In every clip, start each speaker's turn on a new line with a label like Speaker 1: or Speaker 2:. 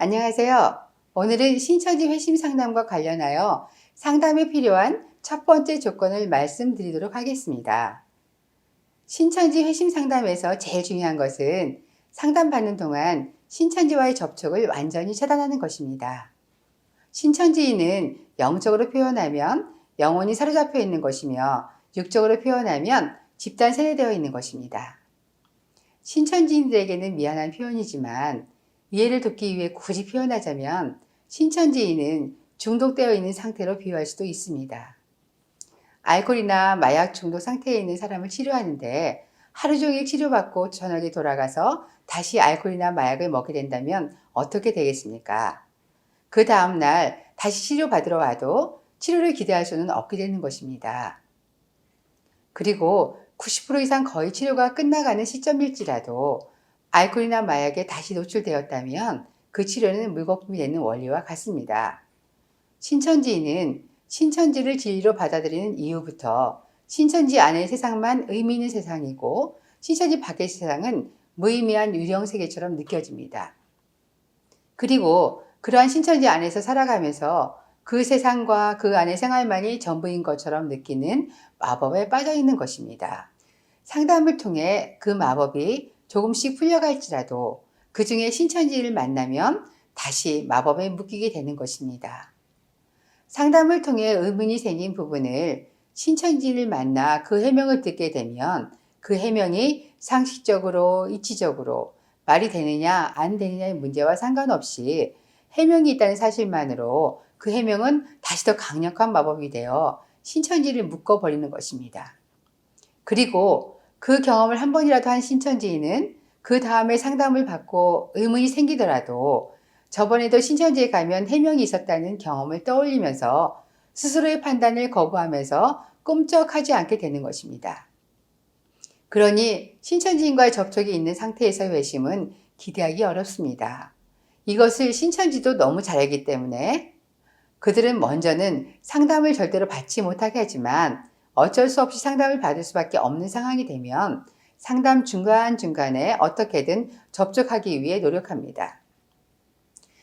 Speaker 1: 안녕하세요. 오늘은 신천지 회심 상담과 관련하여 상담에 필요한 첫 번째 조건을 말씀드리도록 하겠습니다. 신천지 회심 상담에서 제일 중요한 것은 상담받는 동안 신천지와의 접촉을 완전히 차단하는 것입니다. 신천지인은 영적으로 표현하면 영혼이 사로잡혀 있는 것이며 육적으로 표현하면 집단 세뇌되어 있는 것입니다. 신천지인들에게는 미안한 표현이지만 이해를 돕기 위해 굳이 표현하자면 신천지인은 중독되어 있는 상태로 비유할 수도 있습니다. 알코올이나 마약 중독 상태에 있는 사람을 치료하는데 하루 종일 치료받고 저녁에 돌아가서 다시 알코올이나 마약을 먹게 된다면 어떻게 되겠습니까? 그 다음날 다시 치료받으러 와도 치료를 기대할 수는 없게 되는 것입니다. 그리고 90% 이상 거의 치료가 끝나가는 시점일지라도 알코올이나 마약에 다시 노출되었다면 그 치료는 물거품이 되는 원리와 같습니다. 신천지인은 신천지를 진리로 받아들이는 이후부터 신천지 안의 세상만 의미 있는 세상이고 신천지 밖의 세상은 무의미한 유령 세계처럼 느껴집니다. 그리고 그러한 신천지 안에서 살아가면서 그 세상과 그 안의 생활만이 전부인 것처럼 느끼는 마법에 빠져 있는 것입니다. 상담을 통해 그 마법이 조금씩 풀려갈지라도 그 중에 신천지를 만나면 다시 마법에 묶이게 되는 것입니다. 상담을 통해 의문이 생긴 부분을 신천지를 만나 그 해명을 듣게 되면 그 해명이 상식적으로, 이치적으로 말이 되느냐 안 되느냐의 문제와 상관없이 해명이 있다는 사실만으로 그 해명은 다시 더 강력한 마법이 되어 신천지를 묶어버리는 것입니다. 그리고 그 경험을 한 번이라도 한 신천지인은 그 다음에 상담을 받고 의문이 생기더라도 저번에도 신천지에 가면 해명이 있었다는 경험을 떠올리면서 스스로의 판단을 거부하면서 꿈쩍하지 않게 되는 것입니다. 그러니 신천지인과의 접촉이 있는 상태에서의 회심은 기대하기 어렵습니다. 이것을 신천지도 너무 잘 알기 때문에 그들은 먼저는 상담을 절대로 받지 못하게 하지만 어쩔 수 없이 상담을 받을 수밖에 없는 상황이 되면 상담 중간중간에 어떻게든 접촉하기 위해 노력합니다.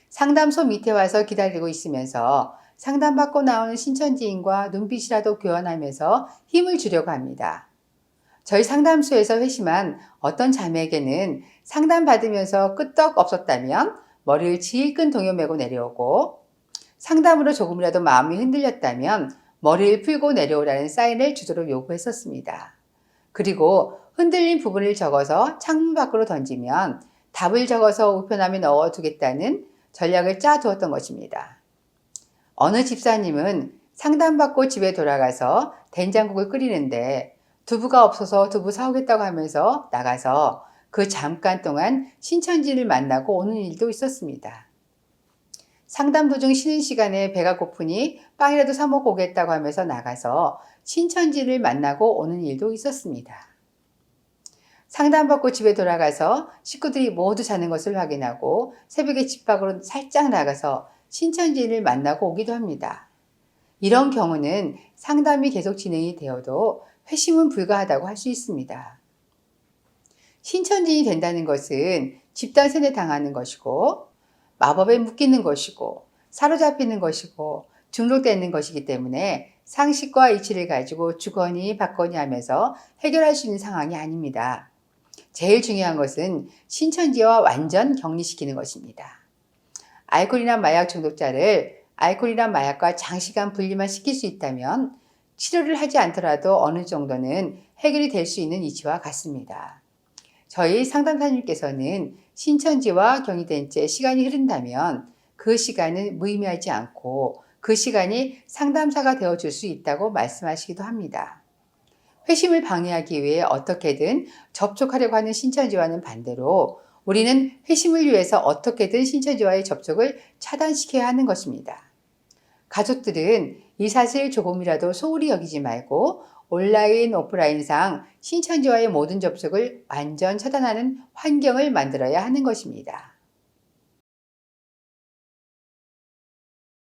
Speaker 1: 상담소 밑에 와서 기다리고 있으면서 상담받고 나오는 신천지인과 눈빛이라도 교환하면서 힘을 주려고 합니다. 저희 상담소에서 회심한 어떤 자매에게는 상담받으면서 끄떡 없었다면 머리를 질끈 동여 매고 내려오고 상담으로 조금이라도 마음이 흔들렸다면 머리를 풀고 내려오라는 사인을 주도록 요구했었습니다. 그리고 흔들린 부분을 적어서 창문 밖으로 던지면 답을 적어서 우편함에 넣어두겠다는 전략을 짜두었던 것입니다. 어느 집사님은 상담받고 집에 돌아가서 된장국을 끓이는데 두부가 없어서 두부 사오겠다고 하면서 나가서 그 잠깐 동안 신천지를 만나고 오는 일도 있었습니다. 상담 도중 쉬는 시간에 배가 고프니 빵이라도 사 먹고 오겠다고 하면서 나가서 신천지를 만나고 오는 일도 있었습니다. 상담받고 집에 돌아가서 식구들이 모두 자는 것을 확인하고 새벽에 집 밖으로 살짝 나가서 신천지를 만나고 오기도 합니다. 이런 경우는 상담이 계속 진행이 되어도 회심은 불가하다고 할 수 있습니다. 신천지인이 된다는 것은 집단 세뇌 당하는 것이고 마법에 묶이는 것이고 사로잡히는 것이고 중독되는 것이기 때문에 상식과 이치를 가지고 주거니 받거니 하면서 해결할 수 있는 상황이 아닙니다. 제일 중요한 것은 신천지와 완전 격리시키는 것입니다. 알코올이나 마약 중독자를 알코올이나 마약과 장시간 분리만 시킬 수 있다면 치료를 하지 않더라도 어느 정도는 해결이 될 수 있는 이치와 같습니다. 저희 상담사님께서는 신천지와 격리된 채 시간이 흐른다면 그 시간은 무의미하지 않고 그 시간이 상담사가 되어줄 수 있다고 말씀하시기도 합니다. 회심을 방해하기 위해 어떻게든 접촉하려고 하는 신천지와는 반대로 우리는 회심을 위해서 어떻게든 신천지와의 접촉을 차단시켜야 하는 것입니다. 가족들은 이 사실 조금이라도 소홀히 여기지 말고 온라인, 오프라인상 신천지와의 모든 접촉을 완전 차단하는 환경을 만들어야 하는 것입니다.